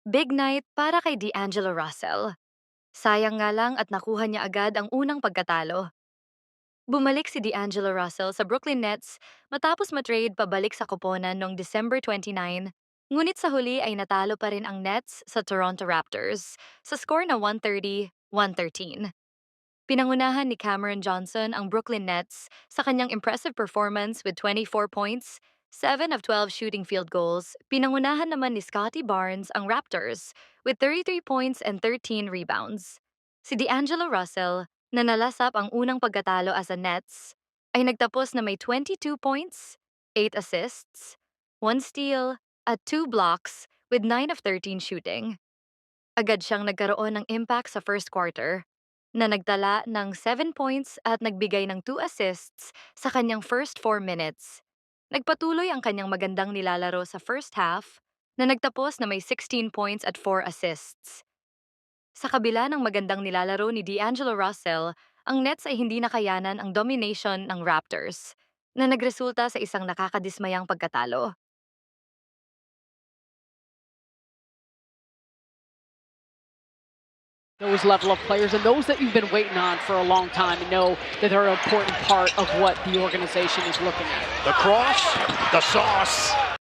Big night para kay D'Angelo Russell. Sayang nga lang at nakuha niya agad ang unang pagkatalo. Bumalik si D'Angelo Russell sa Brooklyn Nets matapos matrade pabalik sa koponan noong December 29, ngunit sa huli ay natalo pa rin ang Nets sa Toronto Raptors sa score na 130-113. Pinangunahan ni Cameron Johnson ang Brooklyn Nets sa kanyang impressive performance with 24 points, 7 of 12 shooting field goals. Pinangunahan naman ni Scotty Barnes ang Raptors with 33 points and 13 rebounds. Si D'Angelo Russell, na nalasap ang unang pagkatalo as a Nets, ay nagtapos na may 22 points, 8 assists, 1 steal, at 2 blocks with 9 of 13 shooting. Agad siyang nagkaroon ng impact sa first quarter, na nagtala ng 7 points at nagbigay ng 2 assists sa kanyang first 4 minutes. Nagpatuloy ang kanyang magandang nilalaro sa first half, na nagtapos na may 16 points at 4 assists. Sa kabila ng magandang nilalaro ni D'Angelo Russell, ang Nets ay hindi nakayanan ang domination ng Raptors, na nagresulta sa isang nakakadismayang pagkatalo. Those level of players and those that you've been waiting on for a long time and know that they're an important part of what the organization is looking at. The cross, the sauce.